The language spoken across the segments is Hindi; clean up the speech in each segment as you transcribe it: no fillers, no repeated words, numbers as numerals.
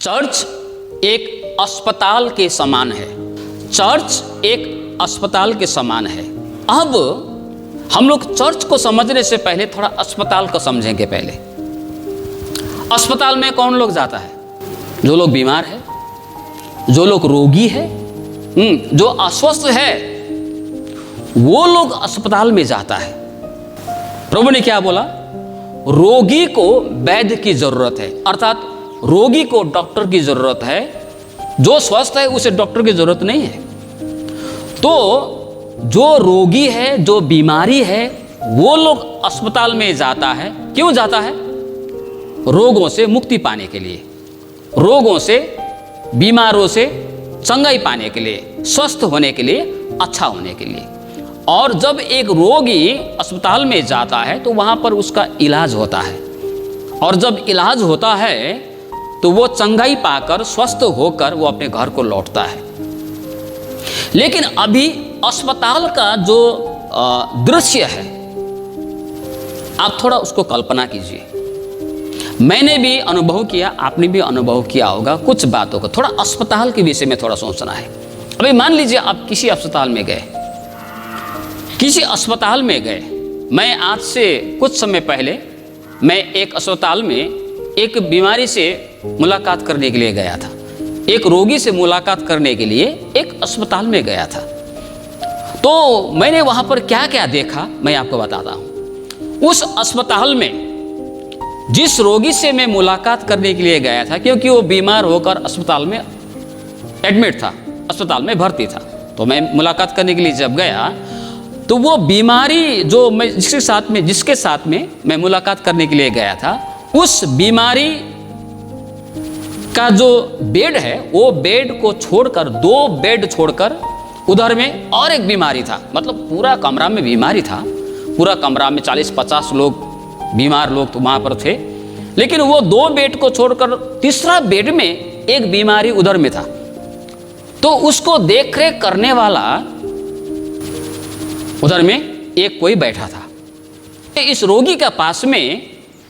चर्च एक अस्पताल के समान है। चर्च एक अस्पताल के समान है। अब हम लोग चर्च को समझने से पहले थोड़ा अस्पताल को समझेंगे। पहले अस्पताल में कौन लोग जाता है? जो लोग बीमार है, जो लोग रोगी है, जो अस्वस्थ है, वो लोग अस्पताल में जाता है। प्रभु ने क्या बोला? रोगी को वैद्य की जरूरत है, अर्थात रोगी को डॉक्टर की जरूरत है। जो स्वस्थ है उसे डॉक्टर की जरूरत नहीं है। तो जो रोगी है, जो बीमारी है, वो लोग अस्पताल में जाता है। क्यों जाता है? रोगों से मुक्ति पाने के लिए, रोगों से, बीमारों से चंगाई पाने के लिए, स्वस्थ होने के लिए, अच्छा होने के लिए। और जब एक रोगी अस्पताल में जाता है तो वहां पर उसका इलाज होता है, और जब इलाज होता है तो वो चंगाई पाकर, स्वस्थ होकर वो अपने घर को लौटता है। लेकिन अभी अस्पताल का जो दृश्य है, आप थोड़ा उसको कल्पना कीजिए। मैंने भी अनुभव किया, आपने भी अनुभव किया होगा कुछ बातों को। थोड़ा अस्पताल के विषय में थोड़ा सोचना है। अभी मान लीजिए आप किसी अस्पताल में गए, किसी अस्पताल में गए। मैं आज से कुछ समय पहले मैं एक अस्पताल में एक बीमारी से मुलाकात करने के लिए गया था। एक रोगी से मुलाकात करने के लिए एक अस्पताल में गया था। तो मैंने वहां पर क्या क्या देखा मैं आपको बताता हूं। उस अस्पताल में जिस रोगी से मैं मुलाकात करने के लिए गया था, क्योंकि वो बीमार होकर अस्पताल में एडमिट था, अस्पताल में भर्ती था, तो मैं मुलाकात करने के लिए जब गया तो वो बीमारी जो मैं जिसके साथ में मैं मुलाकात करने के लिए गया था, उस बीमारी का जो बेड है, वो बेड को छोड़कर, 2 बेड छोड़कर उधर में और एक बीमारी था। मतलब पूरा कमरा में बीमारी था। पूरा कमरा में 40-50 लोग, बीमार लोग तो वहां पर थे। लेकिन वो 2 बेड को छोड़कर तीसरा बेड में एक बीमारी उधर में था। तो उसको देखरेख करने वाला उधर में एक कोई बैठा था। इस रोगी के पास में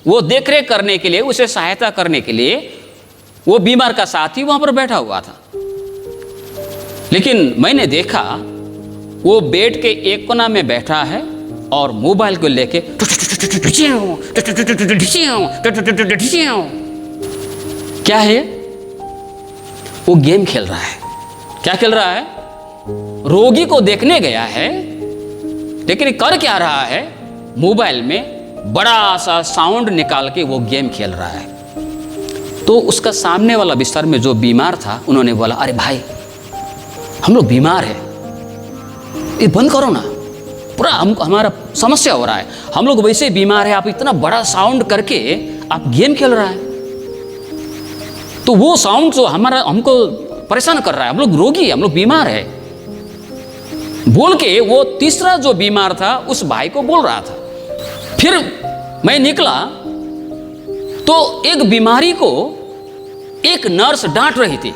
वो देखरेख करने के लिए, उसे सहायता करने के लिए वो बीमार का साथी वहां पर बैठा हुआ था। लेकिन मैंने देखा वो बेड के एक कोना में बैठा है और मोबाइल को लेके क्या है, वो गेम खेल रहा है। क्या खेल रहा है? रोगी को देखने गया है, लेकिन कर क्या रहा है? मोबाइल में बड़ा सा साउंड निकाल के वो गेम खेल रहा है। तो उसका सामने वाला बिस्तर में जो बीमार था, उन्होंने बोला, अरे भाई हम लोग बीमार है, ये बंद करो ना, पूरा हमारा समस्या हो रहा है। हम लोग वैसे ही बीमार है, आप इतना बड़ा साउंड करके आप गेम खेल रहा है, तो वो साउंड जो हमको परेशान कर रहा है, हम लोग रोगी है, हम लोग बीमार है, बोल के वो तीसरा जो बीमार था उस भाई को बोल रहा था। फिर मैं निकला तो एक बीमारी को एक नर्स डांट रही थी,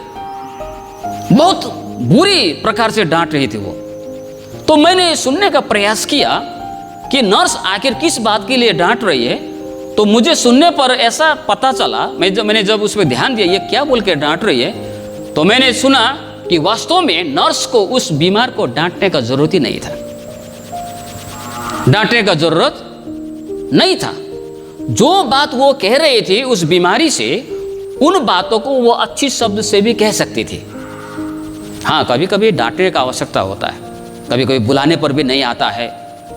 बहुत बुरी प्रकार से डांट रही थी वो। तो मैंने सुनने का प्रयास किया कि नर्स आखिर किस बात के लिए डांट रही है। तो मुझे सुनने पर ऐसा पता चला, मैंने जब उस पर ध्यान दिया, ये क्या बोल के डांट रही है, तो मैंने सुना कि वास्तव में नर्स को उस बीमार को डांटने का जरूरत ही नहीं था। डांटने का जरूरत नहीं था। जो बात वो कह रही थी उस बीमारी से, उन बातों को वो अच्छी शब्द से भी कह सकती थी। हाँ, कभी कभी डांटने का आवश्यकता होता है, कभी कभी बुलाने पर भी नहीं आता है,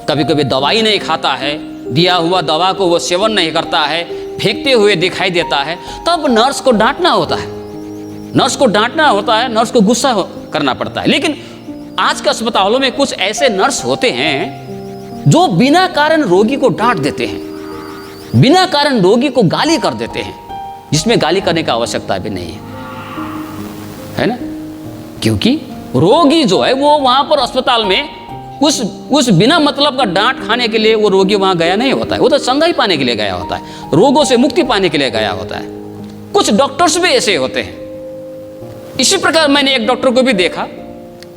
कभी कभी दवाई नहीं खाता है, दिया हुआ दवा को वो सेवन नहीं करता है, फेंकते हुए दिखाई देता है, तब नर्स को डांटना होता है। नर्स को डांटना होता है, नर्स को गुस्सा करना पड़ता है। लेकिन आज के अस्पतालों में कुछ ऐसे नर्स होते हैं जो बिना कारण रोगी को डांट देते हैं, बिना कारण रोगी को गाली कर देते हैं, जिसमें गाली करने की आवश्यकता भी नहीं है ना? क्योंकि रोगी जो है वो वहां पर अस्पताल में उस बिना मतलब का डांट खाने के लिए वो रोगी वहां गया नहीं होता है। वो तो चंगाई पाने के लिए गया होता है, रोगों से मुक्ति पाने के लिए गया होता है। कुछ डॉक्टर्स भी ऐसे होते हैं। इसी प्रकार मैंने एक डॉक्टर को भी देखा,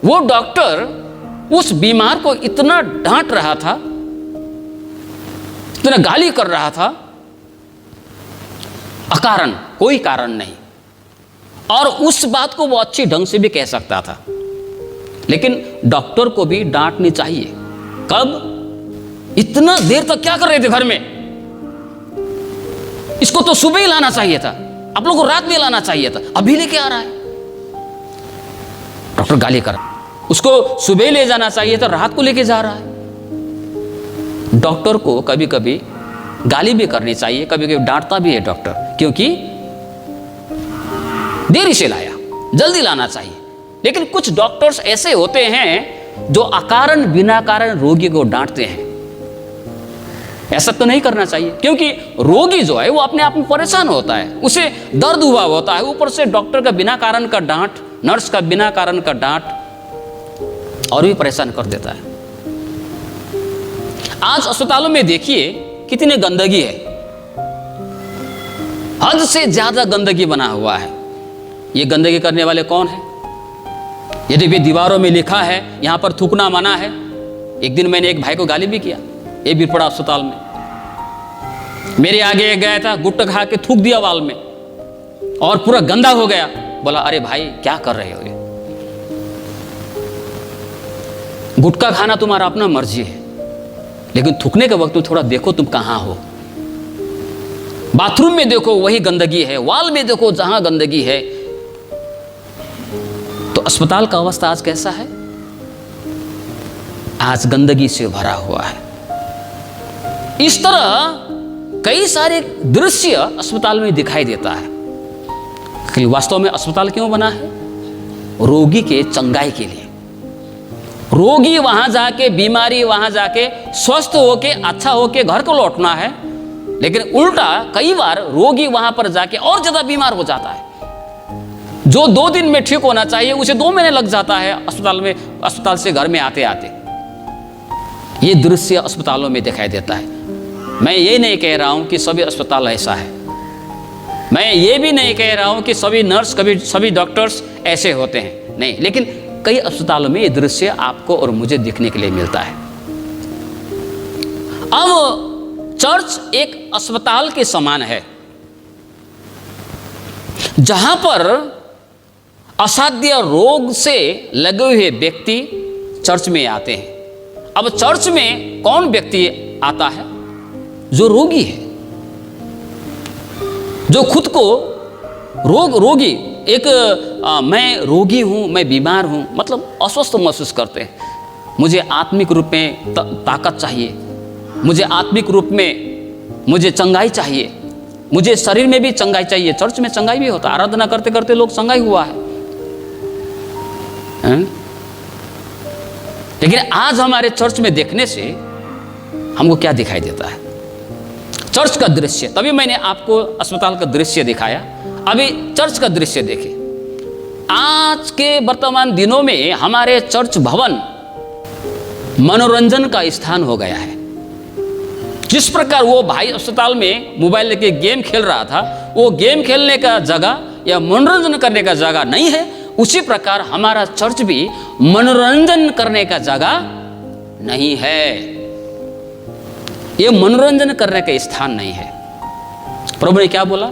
वो डॉक्टर उस बीमार को इतना डांट रहा था, इतना गाली कर रहा था, अकारण, कोई कारण नहीं। और उस बात को वो अच्छी ढंग से भी कह सकता था। लेकिन डॉक्टर को भी डांटनी चाहिए। कब? इतना देर तक क्या कर रहे थे घर में? इसको तो सुबह ही लाना चाहिए था, आप लोगों को रात में लाना चाहिए था, अभी लेके आ रहा है। डॉक्टर गाली कर, उसको सुबह ले जाना चाहिए था, रात को लेके जा रहा है। डॉक्टर को कभी कभी गाली भी करनी चाहिए, कभी कभी डांटता भी है डॉक्टर, क्योंकि देरी से लाया, जल्दी लाना चाहिए। लेकिन कुछ डॉक्टर्स ऐसे होते हैं जो अकारण बिना कारण रोगी को डांटते हैं। ऐसा तो नहीं करना चाहिए, क्योंकि रोगी जो है वो अपने आप में परेशान होता है, उसे दर्द हुआ होता है, ऊपर से डॉक्टर का बिना कारण का डांट, नर्स का बिना कारण का डांट और भी परेशान कर देता है। आज अस्पतालों में देखिए कितनी गंदगी है, हद से ज्यादा गंदगी बना हुआ है। ये गंदगी करने वाले कौन है? यदि भी दीवारों में लिखा है यहां पर थूकना मना है। एक दिन मैंने एक भाई को गाली भी किया, ये भी पड़ा अस्पताल में। मेरे आगे गया था, गुटखा खा के थूक दिया वाल में और पूरा गंदा हो गया। बोला अरे भाई क्या कर रहे हो, ये गुटखा खाना तुम्हारा अपना मर्जी है, लेकिन थूकने के वक्त तो थोड़ा देखो तुम कहां हो। बाथरूम में देखो वही गंदगी है, वाल में देखो जहां गंदगी है। तो अस्पताल का अवस्था आज कैसा है? आज गंदगी से भरा हुआ है। इस तरह कई सारे दृश्य अस्पताल में दिखाई देता है कि वास्तव में अस्पताल क्यों बना है? रोगी के चंगाई के लिए। रोगी वहां जाके, बीमारी वहां जाके स्वस्थ होके, अच्छा होके घर को लौटना है, लेकिन उल्टा कई बार रोगी वहां पर जाके और ज्यादा बीमार हो जाता है। जो 2 दिन में ठीक होना चाहिए उसे 2 महीने लग जाता है अस्पताल से घर में आते आते। ये दृश्य अस्पतालों में दिखाई देता है। मैं ये नहीं कह रहा हूं कि सभी अस्पताल ऐसा है, मैं ये भी नहीं कह रहा हूं कि सभी नर्स, कभी सभी डॉक्टर्स ऐसे होते हैं, नहीं। लेकिन कई अस्पतालों में ये दृश्य आपको और मुझे दिखने के लिए मिलता है। अब चर्च एक अस्पताल के समान है, जहां पर असाध्य रोग से लगे हुए व्यक्ति चर्च में आते हैं। अब चर्च में कौन व्यक्ति आता है? जो रोगी है, जो खुद को रोगी, मैं रोगी हूं, मैं बीमार हूं, मतलब अस्वस्थ महसूस करते हैं। मुझे आत्मिक रूप में ताकत चाहिए, मुझे आत्मिक रूप में मुझे चंगाई चाहिए, मुझे शरीर में भी चंगाई चाहिए। चर्च में चंगाई भी होता है, आराधना करते करते लोग चंगाई हुआ है। लेकिन आज हमारे चर्च में देखने से हमको क्या दिखाई देता है? चर्च का दृश्य। तभी मैंने आपको अस्पताल का दृश्य दिखाया, अभी चर्च का दृश्य देखें। आज के वर्तमान दिनों में हमारे चर्च भवन मनोरंजन का स्थान हो गया है। जिस प्रकार वो भाई अस्पताल में मोबाइल लेके गेम खेल रहा था, वो गेम खेलने का जगह या मनोरंजन करने का जगह नहीं है, उसी प्रकार हमारा चर्च भी मनोरंजन करने का जगह नहीं है। ये मनोरंजन करने का स्थान नहीं है। प्रभु ने क्या बोला?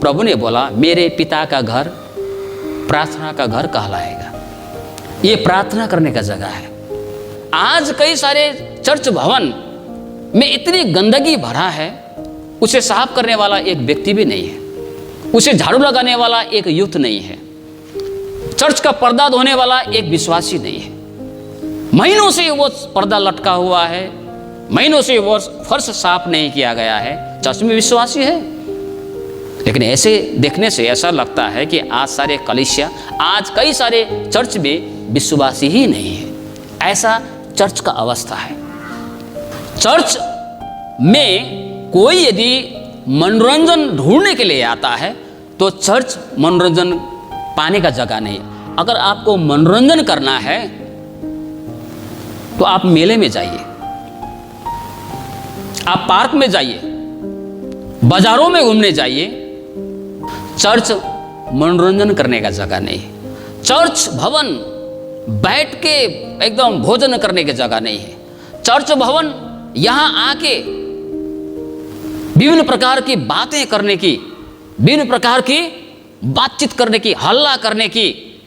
प्रभु ने बोला मेरे पिता का घर प्रार्थना का घर कहलाएगा। ये प्रार्थना करने का जगह है। आज कई सारे चर्च भवन में इतनी गंदगी भरा है, उसे साफ करने वाला एक व्यक्ति भी नहीं है, उसे झाड़ू लगाने वाला एक यूथ नहीं है, चर्च का पर्दा धोने वाला एक विश्वासी नहीं है। महीनों से वो पर्दा लटका हुआ है, महीनों से वो फर्श साफ नहीं किया गया है, चर्च में विश्वासी है। लेकिन ऐसे देखने से ऐसा लगता है कि आज सारे कलीसिया, आज कई सारे चर्च में विश्वासी ही नहीं है। ऐसा चर्च का अवस्था है। चर्च में कोई यदि मनोरंजन ढूंढने के लिए आता है तो चर्च मनोरंजन पाने का जगह नहीं है। अगर आपको मनोरंजन करना है तो आप मेले में जाइए, आप पार्क में जाइए, बाजारों में घूमने जाइए। चर्च मनोरंजन करने का जगह नहीं है। चर्च भवन बैठ के एकदम भोजन करने की जगह नहीं है। चर्च भवन यहां आके विभिन्न प्रकार की बातें करने की, विभिन्न प्रकार की बातचीत करने की, हल्ला करने की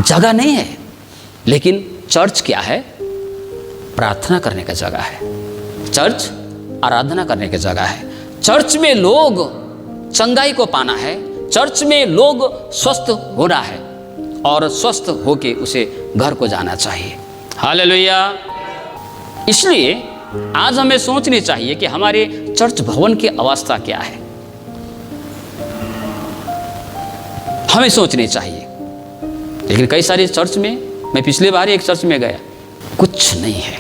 जगह नहीं है। लेकिन चर्च क्या है? प्रार्थना करने का जगह है। चर्च आराधना करने की जगह है। चर्च में लोग चंगाई को पाना है। चर्च में लोग स्वस्थ होना है और स्वस्थ होके उसे घर को जाना चाहिए। हालेलुया। इसलिए आज हमें सोचनी चाहिए कि हमारे चर्च भवन की अवस्था क्या है। हमें सोचनी चाहिए। लेकिन कई सारे चर्च में, मैं पिछले बार एक चर्च में गया, कुछ नहीं है।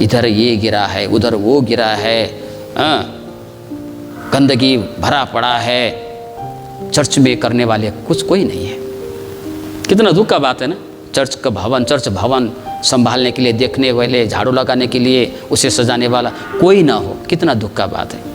इधर ये गिरा है, उधर वो गिरा है, गंदगी भरा पड़ा है। चर्च में करने वाले कोई नहीं है। कितना दुख का बात है ना। चर्च भवन संभालने के लिए, देखने वाले, झाड़ू लगाने के लिए, उसे सजाने वाला कोई ना हो। कितना दुख का बात है।